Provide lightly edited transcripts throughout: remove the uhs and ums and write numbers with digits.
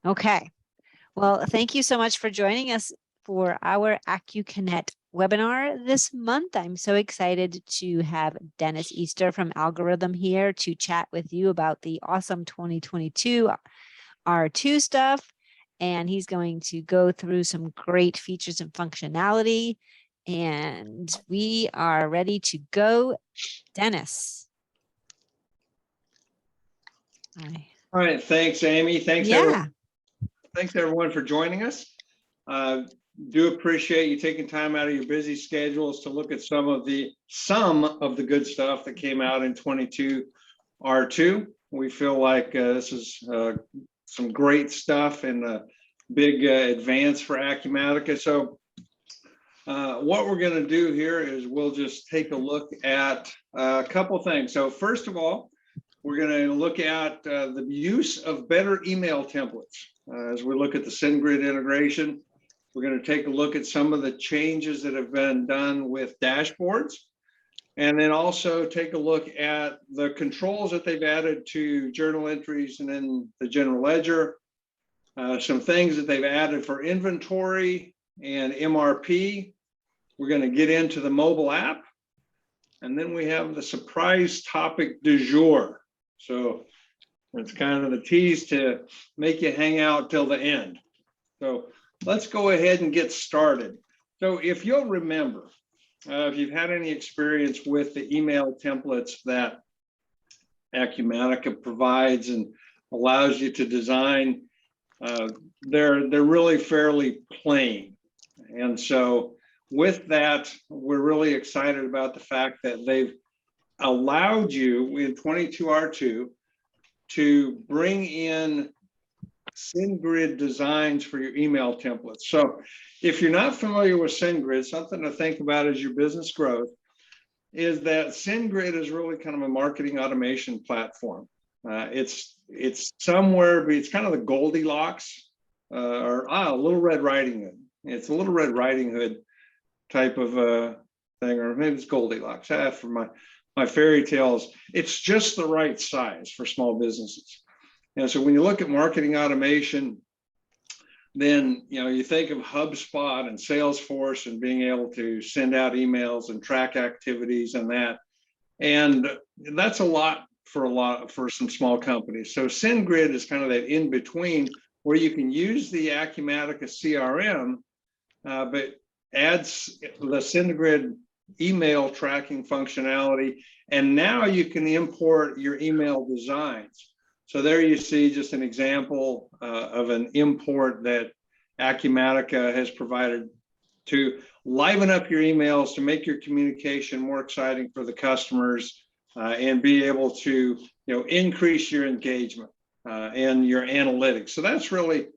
Okay. Well, thank you so much for joining us for our acu-connect webinar this month. I'm so excited to have Dennis Easter from Algorithm here to chat with you about the awesome 2022 R2 stuff. And he's going to go through some great features and functionality. And we are ready to go. Dennis. All right. Thanks, Amy. Thanks, everyone. Thanks, everyone, for joining us. Do appreciate you taking time out of your busy schedules to look at some of the good stuff that came out in 22 R2. We feel like this is some great stuff and a big advance for Acumatica. So what we're going to do here is we'll just take a look at a couple things. So first of all, we're going to look at the use of better email templates. As we look at the SendGrid integration, we're going to take a look at some of the changes that have been done with dashboards, and then also take a look at the controls that they've added to journal entries and then the general ledger, some things that they've added for inventory and MRP. We're going to get into the mobile app, and then we have the surprise topic du jour. So it's kind of the tease to make you hang out till the end. So let's go ahead and get started. So if you'll remember, if you've had any experience with the email templates that Acumatica provides and allows you to design, they're really fairly plain. And so with that, we're really excited about the fact that they've allowed you in 22R2 to bring in SendGrid designs for your email templates. So if you're not familiar with SendGrid, something to think about as your business growth is that SendGrid is really kind of a marketing automation platform. It's somewhere, but it's kind of the Goldilocks or Little Red Riding Hood. It's a Little Red Riding Hood type of thing, or maybe it's Goldilocks. For my fairy tales, it's just the right size for small businesses. And so when you look at marketing automation, then you think of HubSpot and Salesforce and being able to send out emails and track activities and that. And that's a lot for some small companies. So SendGrid is kind of that in between where you can use the Acumatica CRM, but adds the SendGrid email tracking functionality. And now you can import your email designs. So there you see just an example of an import that Acumatica has provided to liven up your emails, to make your communication more exciting for the customers, and be able to increase your engagement and your analytics. So that's really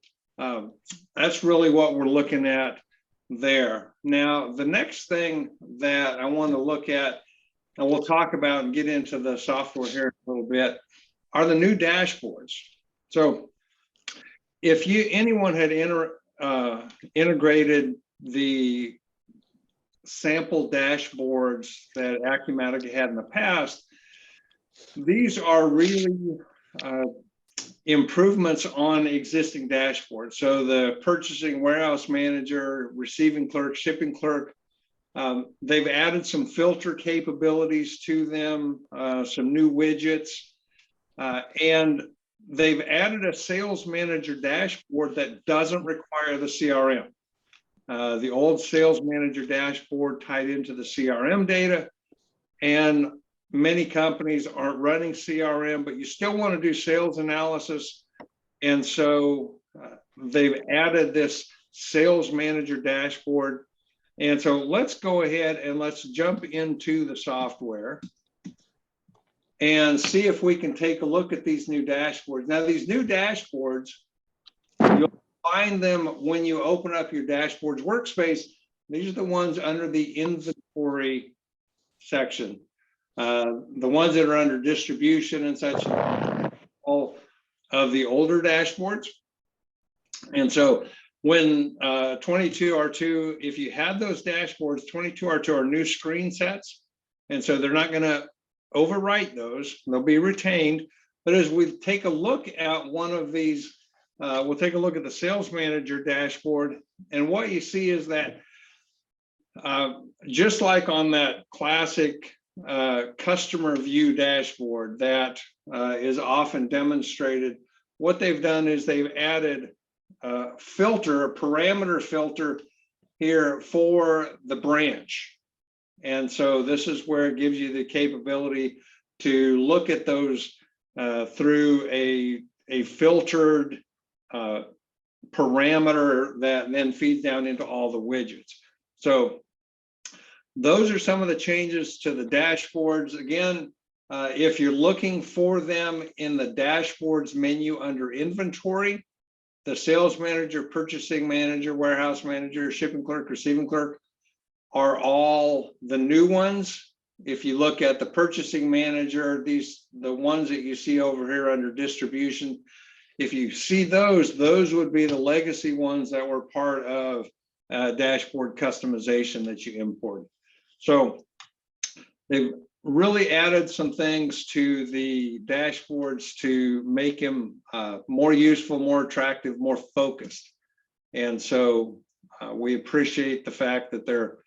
what we're looking at there. Now, the next thing that I want to look at, and we'll talk about and get into the software here in a little bit, are the new dashboards. So if anyone had integrated the sample dashboards that Acumatica had in the past, these are really improvements on existing dashboards. So the purchasing warehouse manager, receiving clerk, shipping clerk, they've added some filter capabilities to them, some new widgets, and they've added a sales manager dashboard that doesn't require the CRM. The old sales manager dashboard tied into the CRM data, and many companies aren't running CRM, but you still want to do sales analysis. And so they've added this sales manager dashboard. And so let's go ahead and let's jump into the software and see if we can take a look at these new dashboards. Now, these new dashboards, you'll find them when you open up your dashboards workspace. These are the ones under the inventory section. The ones that are under distribution and such, all of the older dashboards. And so when 22R2, if you had those dashboards, 22R2 are new screen sets. And so they're not going to overwrite those, they'll be retained. But as we take a look at one of these we'll take a look at the sales manager dashboard. And what you see is that just like on that classic customer view dashboard that is often demonstrated, what they've done is they've added a filter, a parameter filter here for the branch. And so this is where it gives you the capability to look at those through a filtered parameter that then feeds down into all the widgets. So those are some of the changes to the dashboards. Again, if you're looking for them in the dashboards menu under inventory, the sales manager, purchasing manager, warehouse manager, shipping clerk, receiving clerk are all the new ones. If you look at the purchasing manager, the ones that you see over here under distribution, if you see those would be the legacy ones that were part of dashboard customization that you imported. So they've really added some things to the dashboards to make them more useful, more attractive, more focused. And so we appreciate the fact that they're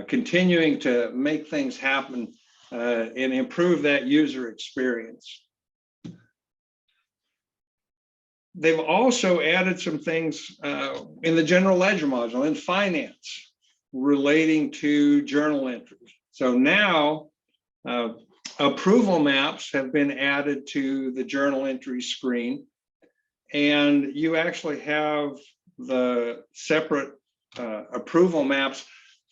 continuing to make things happen and improve that user experience. They've also added some things in the general ledger module in finance relating to journal entries. So now approval maps have been added to the journal entry screen, and you actually have the separate approval maps,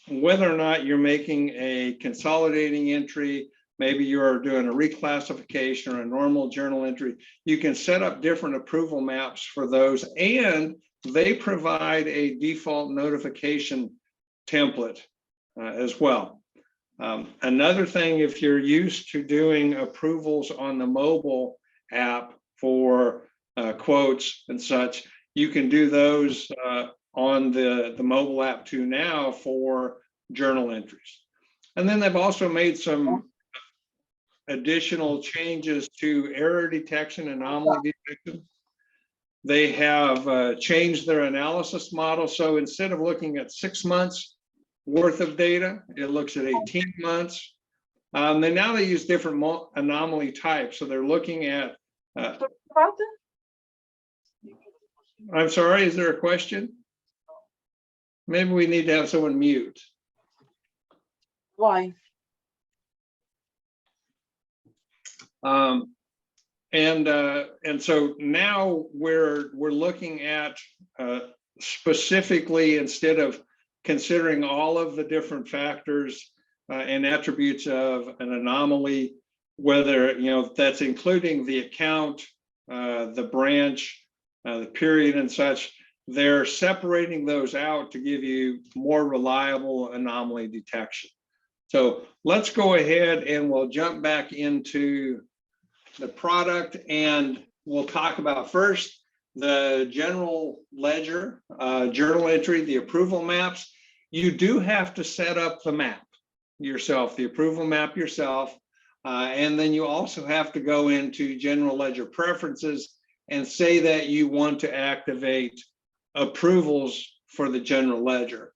whether or not you're making a consolidating entry, maybe you're doing a reclassification or a normal journal entry, you can set up different approval maps for those, and they provide a default notification template as well. Another thing, if you're used to doing approvals on the mobile app for quotes and such, you can do those on the mobile app too now for journal entries. And then they've also made some additional changes to error detection, anomaly detection. They have changed their analysis model. So instead of looking at 6 months worth of data, it looks at 18 months. Now they use different anomaly types. So they're looking at, I'm sorry, is there a question? Maybe we need to have someone mute. Why? And so now we're looking at specifically, instead of considering all of the different factors and attributes of an anomaly, whether that's including the account, the branch, the period and such, they're separating those out to give you more reliable anomaly detection. So let's go ahead and we'll jump back into the product, and we'll talk about first the general ledger, journal entry, the approval maps. You do have to set up the map yourself, the approval map yourself, and then you also have to go into general ledger preferences and say that you want to activate approvals for the general ledger.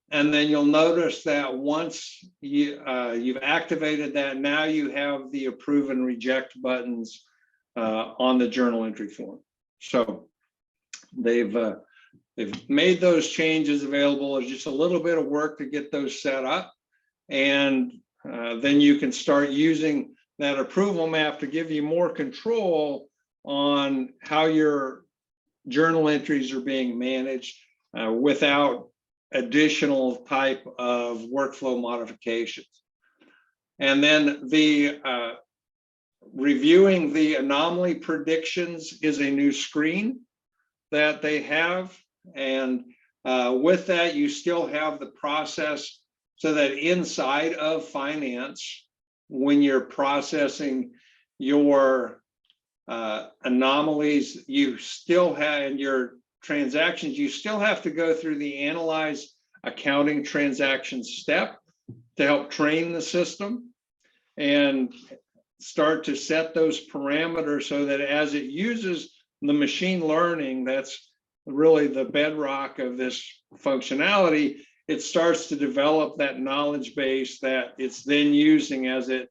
And then you'll notice that once you've activated that, now you have the approve and reject buttons on the journal entry form. So they've made those changes available. It's just a little bit of work to get those set up, and then you can start using that approval map to give you more control on how your journal entries are being managed without additional type of workflow modifications. And then the reviewing the anomaly predictions is a new screen that they have. And with that, you still have the process so that inside of finance, when you're processing your anomalies, you still have your transactions, you still have to go through the analyze accounting transactions step to help train the system and start to set those parameters so that as it uses the machine learning, that's really the bedrock of this functionality. It starts to develop that knowledge base that it's then using as it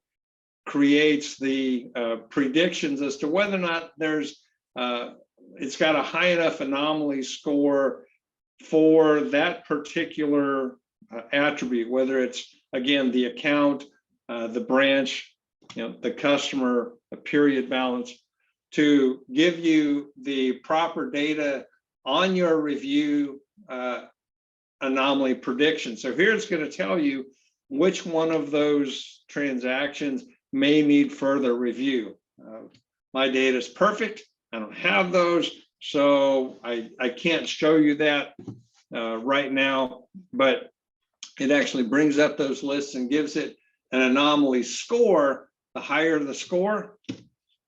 creates the predictions as to whether or not there's it's got a high enough anomaly score for that particular attribute, whether it's, again, the account, the branch, the customer, a period balance, to give you the proper data on your review anomaly prediction. So here it's going to tell you which one of those transactions may need further review. My data is perfect. I don't have those, so I can't show you that right now, but it actually brings up those lists and gives it an anomaly score. The higher the score,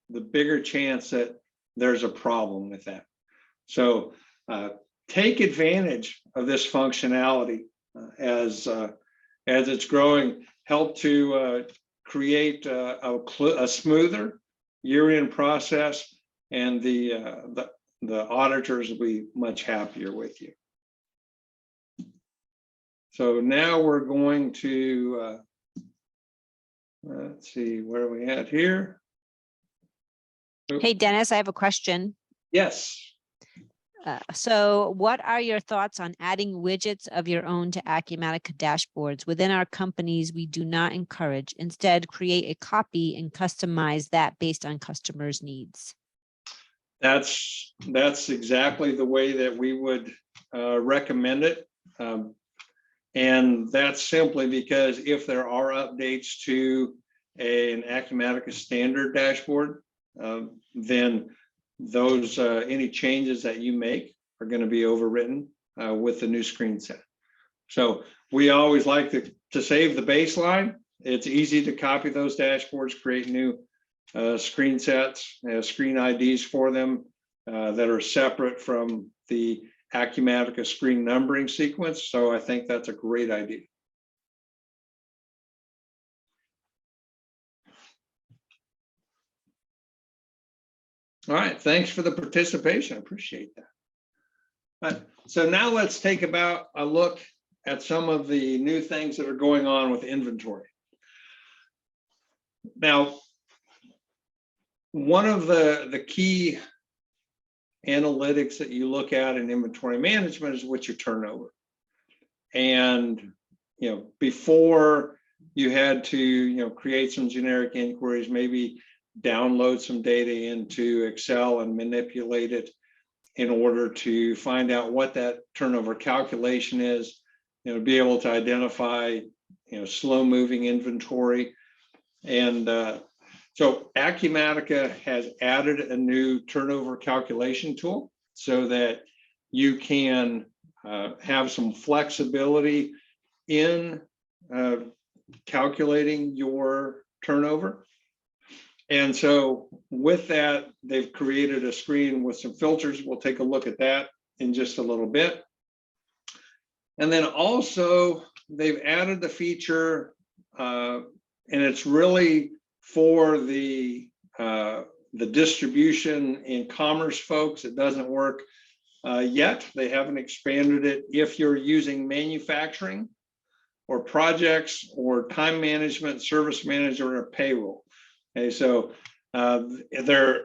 the bigger chance that there's a problem with that. So take advantage of this functionality as it's growing. Help to create a smoother year-end process, and the auditors will be much happier with you. So now we're going to let's see, where are we at here? Hey, Dennis, I have a question. Yes. So what are your thoughts on adding widgets of your own to Acumatica dashboards? Within our companies, we do not encourage. Instead, create a copy and customize that based on customers' needs. That's exactly the way that we would recommend it. And that's simply because if there are updates to an Acumatica standard dashboard, then those any changes that you make are going to be overwritten with the new screen set. So we always like to save the baseline. It's easy to copy those dashboards, create new screen sets, screen IDs for them that are separate from the Acumatica screen numbering sequence. So I think that's a great idea. All right, thanks for the participation. I appreciate that. So now let's take about a look at some of the new things that are going on with inventory. Now, one of the key analytics that you look at in inventory management is what's your turnover. And before you had to create some generic inquiries, maybe download some data into Excel and manipulate it in order to find out what that turnover calculation is, be able to identify slow moving inventory. And so Acumatica has added a new turnover calculation tool so that you can have some flexibility in calculating your turnover. And so with that, they've created a screen with some filters. We'll take a look at that in just a little bit. And then also they've added the feature, and it's really for the distribution and commerce folks. It doesn't work yet. They haven't expanded it. If you're using manufacturing or projects or time management, service manager, or payroll. Okay, so they're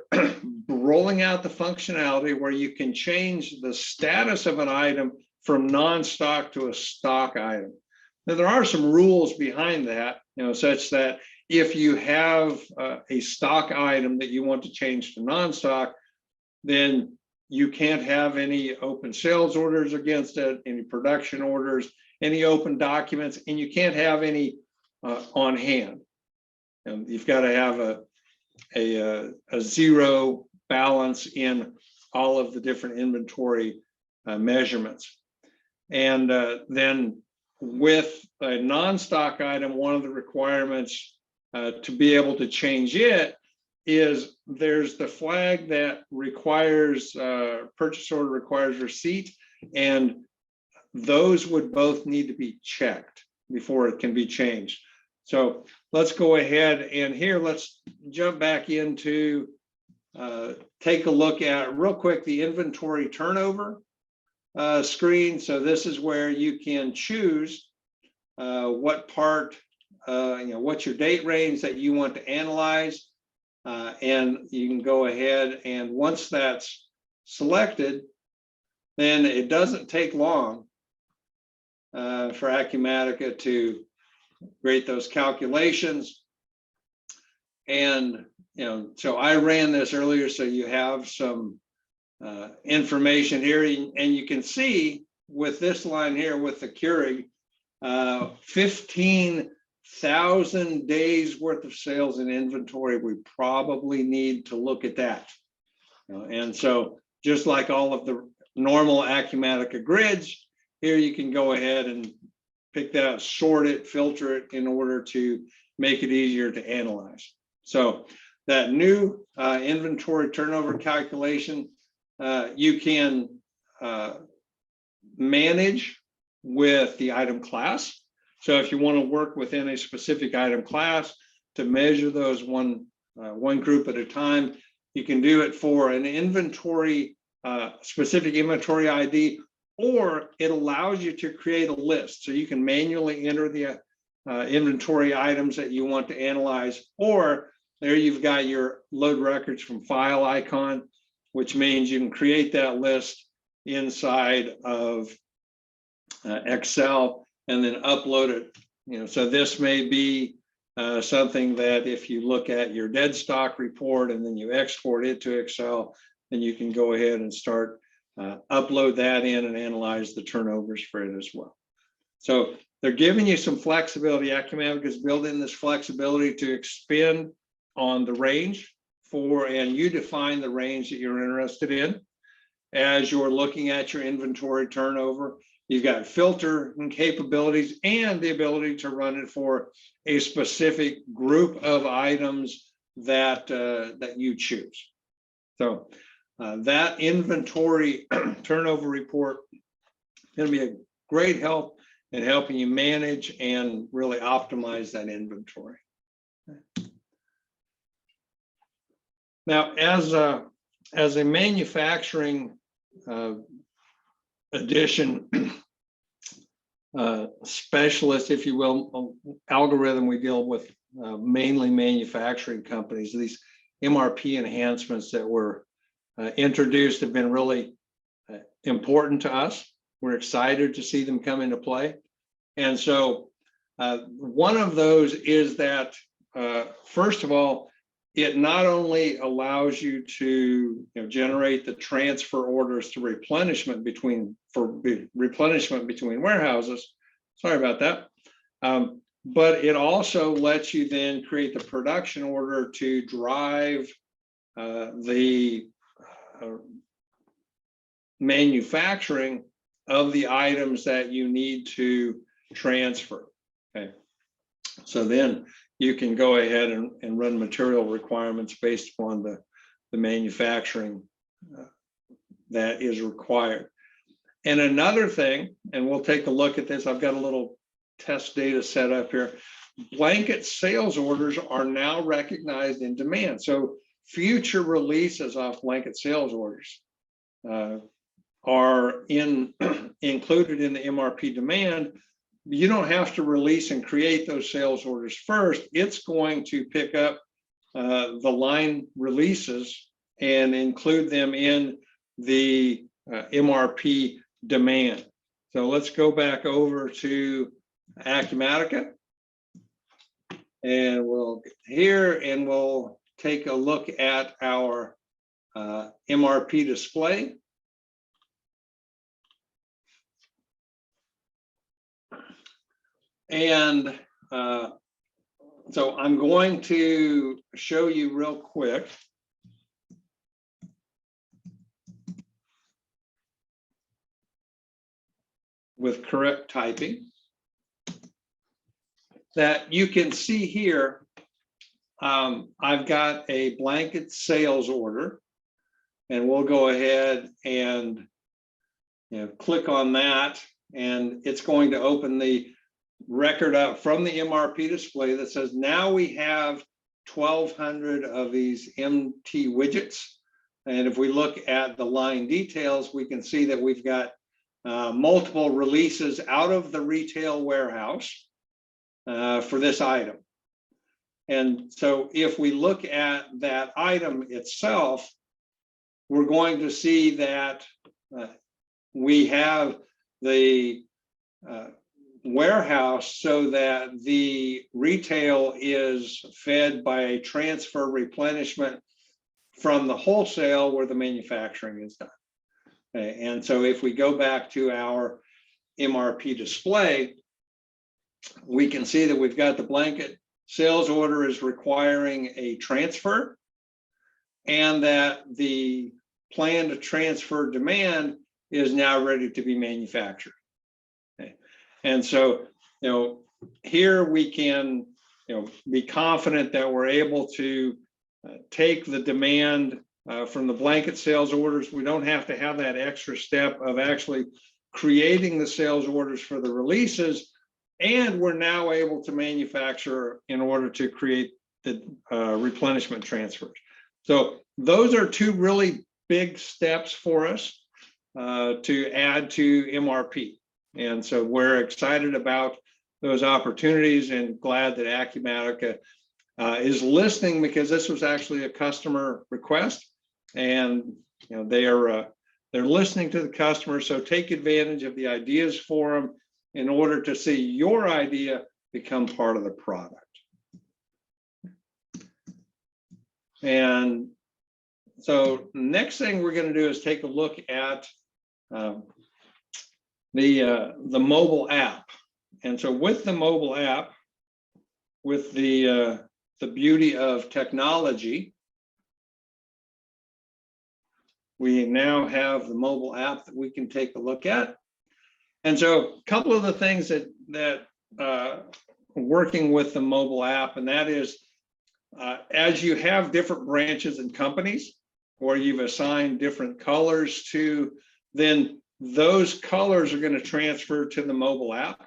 rolling out the functionality where you can change the status of an item from non-stock to a stock item. Now, there are some rules behind that, such that if you have a stock item that you want to change to non-stock, then you can't have any open sales orders against it, any production orders, any open documents, and you can't have any on hand. And you've got to have a zero balance in all of the different inventory measurements. And then with a non-stock item, one of the requirements to be able to change it is there's the flag that requires purchase order requires receipt, and those would both need to be checked before it can be changed. So let's go ahead and here, let's jump back into take a look at real quick the inventory turnover screen. So this is where you can choose what part, what's your date range that you want to analyze. And you can go ahead, and once that's selected, then it doesn't take long for Acumatica to create those calculations. And so I ran this earlier, so you have some information here, and you can see with this line here with the Keurig, 15,000 days worth of sales in inventory. We probably need to look at that. And so just like all of the normal Acumatica grids, here you can go ahead and pick that out, sort it, filter it in order to make it easier to analyze. So that new inventory turnover calculation, you can manage with the item class. So if you want to work within a specific item class to measure those one group at a time, you can do it for an inventory, specific inventory ID, or it allows you to create a list. So you can manually enter the inventory items that you want to analyze, or there you've got your load records from file icon, which means you can create that list inside of Excel and then upload it. So this may be something that if you look at your dead stock report and then you export it to Excel, then you can go ahead and start upload that in and analyze the turnovers for it as well. So they're giving you some flexibility. Acumatica is building this flexibility to expand on the range and you define the range that you're interested in. As you're looking at your inventory turnover, you've got filter capabilities and the ability to run it for a specific group of items that you choose. So that inventory turnover report is going to be a great help in helping you manage and really optimize that inventory. Now, as a manufacturing addition specialist, if you will, algorithm, we deal with mainly manufacturing companies. These MRP enhancements that were introduced have been really important to us. We're excited to see them come into play. And so one of those is that, first of all, it not only allows you to generate the transfer orders to replenishment between warehouses. Sorry about that. But it also lets you then create the production order to drive the manufacturing of the items that you need to transfer. Okay. So then you can go ahead and run material requirements based upon the manufacturing that is required. And another thing, and we'll take a look at this, I've got a little test data set up here. Blanket sales orders are now recognized in demand. So future releases off blanket sales orders are included in the MRP demand. You don't have to release and create those sales orders first. It's going to pick up the line releases and include them in the MRP demand. So let's go back over to Acumatica, and we'll get here and we'll take a look at our MRP display. And so I'm going to show you real quick with correct typing that you can see here. I've got a blanket sales order, and we'll go ahead and click on that, and it's going to open the record up from the MRP display that says now we have 1,200 of these MT widgets. And if we look at the line details, we can see that we've got multiple releases out of the retail warehouse for this item. And so if we look at that item itself, we're going to see that we have the warehouse so that the retail is fed by a transfer replenishment from the wholesale where the manufacturing is done. And so if we go back to our MRP display, we can see that we've got the blanket sales order is requiring a transfer, and that the plan to transfer demand is now ready to be manufactured. Okay. And so, here we can, be confident that we're able to take the demand from the blanket sales orders. We don't have to have that extra step of actually creating the sales orders for the releases. And we're now able to manufacture in order to create the replenishment transfers. So those are two really big steps for us to add to MRP. And so we're excited about those opportunities and glad that Acumatica is listening, because this was actually a customer request, and they're listening to the customer. So take advantage of the ideas for them in order to see your idea become part of the product. And so next thing we're going to do is take a look at the mobile app. And so with the mobile app, with the beauty of technology, we now have the mobile app that we can take a look at. And so a couple of the things that working with the mobile app, and that is, as you have different branches and companies, or you've assigned different colors to, then those colors are going to transfer to the mobile app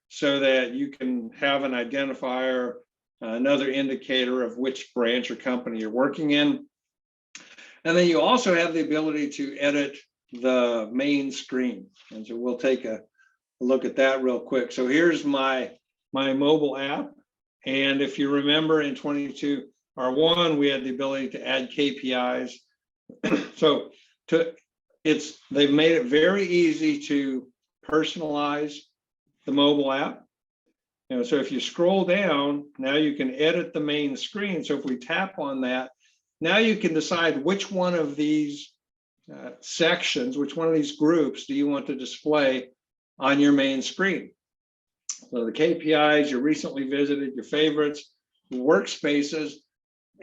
so that you can have an identifier, another indicator of which branch or company you're working in. And then you also have the ability to edit the main screen. And so we'll take a look at that real quick. So here's my mobile app. And if you remember in 22 R1, we had the ability to add KPIs. So they've made it very easy to personalize the mobile app. So if you scroll down, now you can edit the main screen. So if we tap on that, now you can decide which one of these sections, which one of these groups do you want to display on your main screen. So the KPIs, your recently visited, your favorites, workspaces.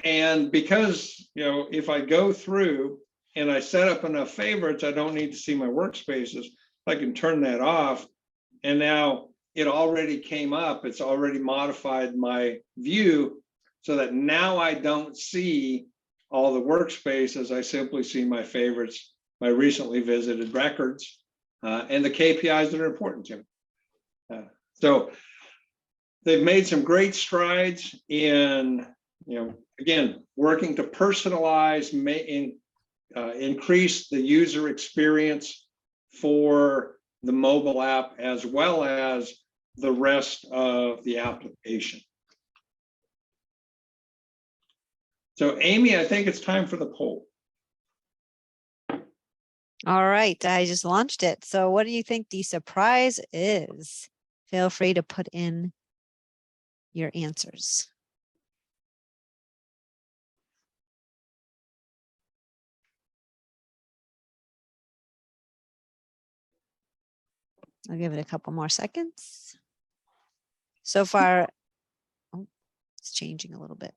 And because, if I go through and I set up enough favorites, I don't need to see my workspaces. I can turn that off. And now it already came up. It's already modified my view so that now I don't see all the workspaces. I simply see my favorites, my recently visited records, and the KPIs that are important to me. So they've made some great strides in, again, working to personalize, increase the user experience for the mobile app as well as the rest of the application. So Amy, I think it's time for the poll. All right, I just launched it. So what do you think the surprise is? Feel free to put in your answers. I'll give it a couple more seconds. So far, oh, it's changing a little bit.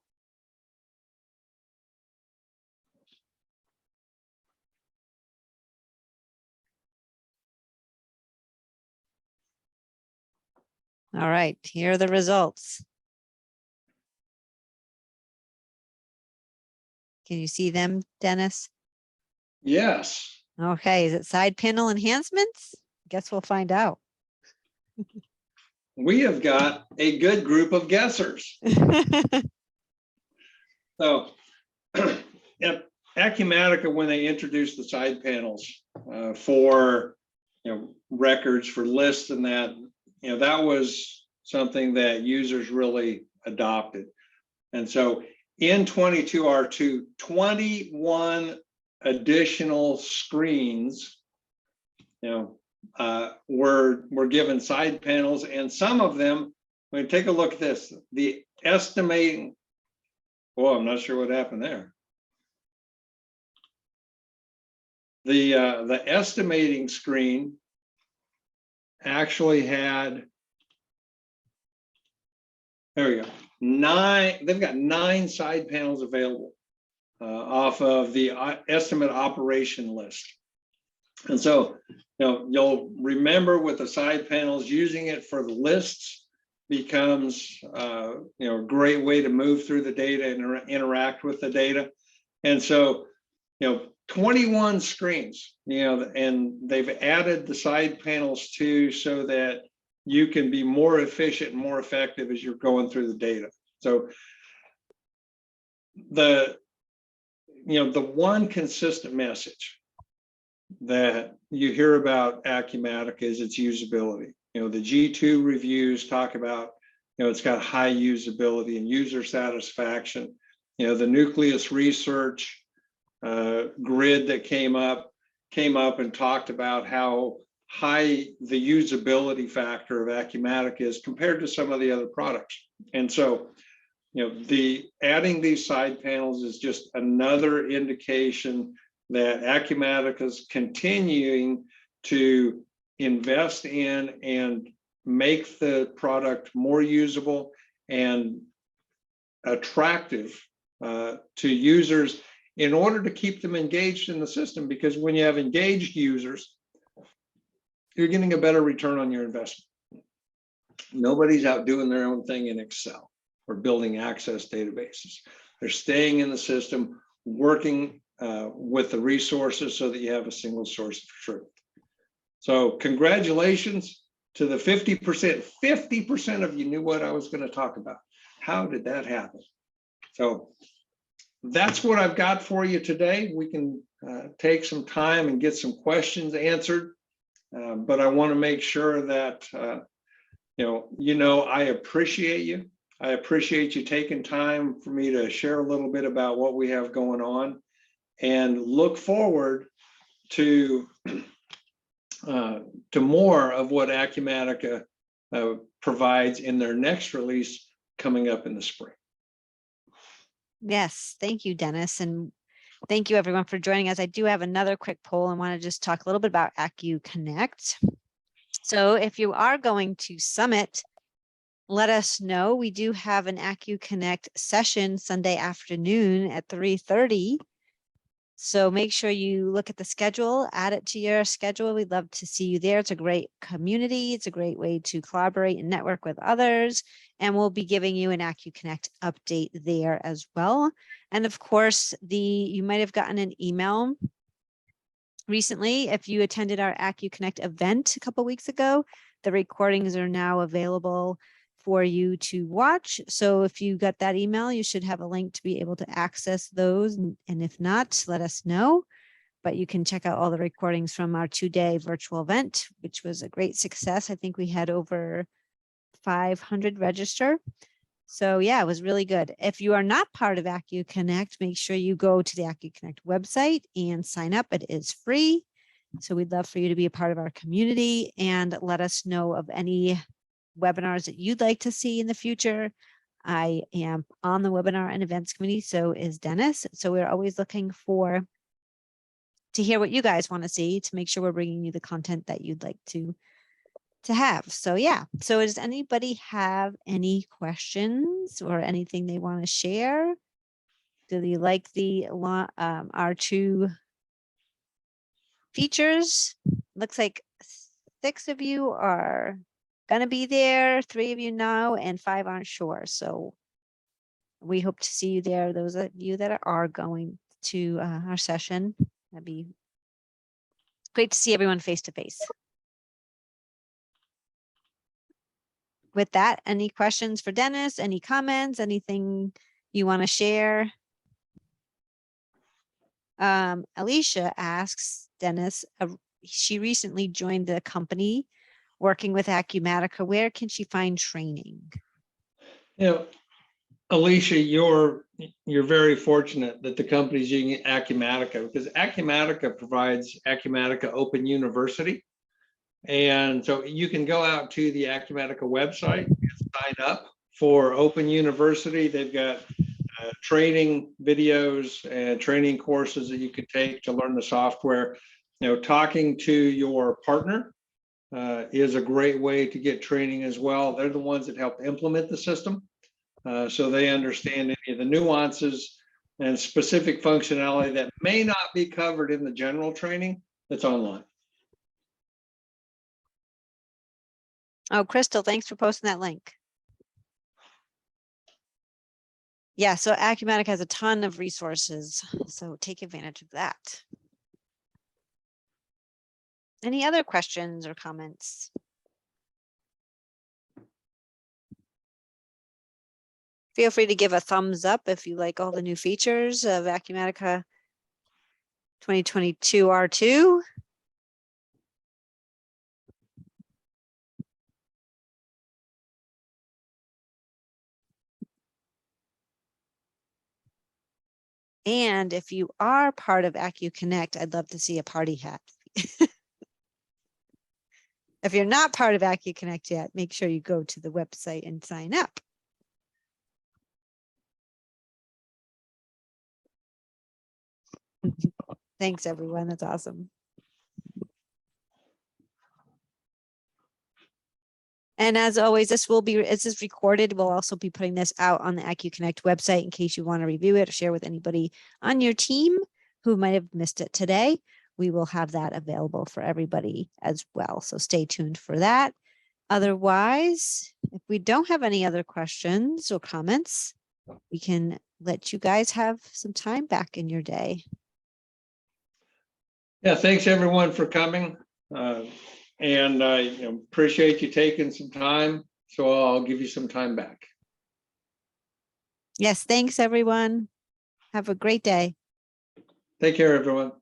All right, here are the results. Can you see them, Dennis? Yes. Okay, is it side panel enhancements? Guess we'll find out. We have got a good group of guessers. So at Acumatica, when they introduced the side panels for records, for lists and that, that was something that users really adopted. And so in 22R2, 21 additional screens, were given side panels, and some of them, when you take a look at this, the estimating, oh, I'm not sure what happened there. The estimating screen actually had, there we go, they've got 9 side panels available off of the estimate operation list. And so, you'll remember with the side panels, using it for the lists becomes a great way to move through the data and interact with the data. And so, 21 screens, and they've added the side panels too, so that you can be more efficient and more effective as you're going through the data. So the one consistent message that you hear about Acumatica is its usability. The G2 reviews talk about, it's got high usability and user satisfaction. The Nucleus research grid that came up and talked about how high the usability factor of Acumatica is compared to some of the other products. And so, the adding these side panels is just another indication that Acumatica is continuing to invest in and make the product more usable and attractive to users, in order to keep them engaged in the system. Because when you have engaged users, you're getting a better return on your investment. Nobody's out doing their own thing in Excel or building access databases. They're staying in the system, working with the resources so that you have a single source of truth. So congratulations to the 50%. 50% of you knew what I was going to talk about. How did that happen? So that's what I've got for you today. We can take some time and get some questions answered, but I want to make sure that I appreciate you. I appreciate you taking time for me to share a little bit about what we have going on, and look forward to more of what Acumatica provides in their next release coming up in the spring. Yes, thank you, Dennis. And thank you everyone for joining us. I do have another quick poll. I want to just talk a little bit about acu-connect. So if you are going to Summit, let us know. We do have an acu-connect session Sunday afternoon at 3:30. So make sure you look at the schedule, add it to your schedule. We'd love to see you there. It's a great community. It's a great way to collaborate and network with others. And we'll be giving you an acu-connect update there as well. And of course, you might have gotten an email recently. If you attended our acu-connect event a couple weeks ago, the recordings are now available for you to watch. So if you got that email, you should have a link to be able to access those. And if not, let us know. But you can check out all the recordings from our 2-day virtual event, which was a great success. I think we had over 500 register. So yeah, it was really good. If you are not part of acu-connect, make sure you go to the acu-connect website and sign up. It is free. So we'd love for you to be a part of our community, and let us know of any webinars that you'd like to see in the future. I am on the webinar and events committee, so is Dennis. So we're always looking to hear what you guys want to see, to make sure we're bringing you the content that you'd like to have. So yeah, so does anybody have any questions or anything they want to share? Do you like the R2 features? Looks like 6 of you are going to be there, 3 of you know, and 5 aren't sure. So we hope to see you there. Those of you that are going to our session, that'd be great to see everyone face to face. With that, any questions for Dennis? Any comments? Anything you want to share? Alicia asks Dennis, she recently joined the company working with Acumatica. Where can she find training? Alicia, you're very fortunate that the company's using Acumatica, because Acumatica provides Acumatica Open University. And so you can go out to the Acumatica website and sign up for Open University. They've got training videos and training courses that you could take to learn the software. Talking to your partner is a great way to get training as well. They're the ones that help implement the system. So they understand any of the nuances and specific functionality that may not be covered in the general training that's online. Oh, Crystal, thanks for posting that link. Yeah, so Acumatica has a ton of resources, so take advantage of that. Any other questions or comments? Feel free to give a thumbs up if you like all the new features of Acumatica 2022 R2. And if you are part of acu-connect, I'd love to see a party hat. If you're not part of acu-connect yet, make sure you go to the website and sign up. Thanks, everyone. That's awesome. And as always, this is recorded. We'll also be putting this out on the acu-connect website in case you want to review it or share with anybody on your team who might have missed it today. We will have that available for everybody as well. So stay tuned for that. Otherwise, if we don't have any other questions or comments, we can let you guys have some time back in your day. Yeah, thanks everyone for coming. And I appreciate you taking some time. So I'll give you some time back. Yes, thanks everyone. Have a great day. Take care, everyone.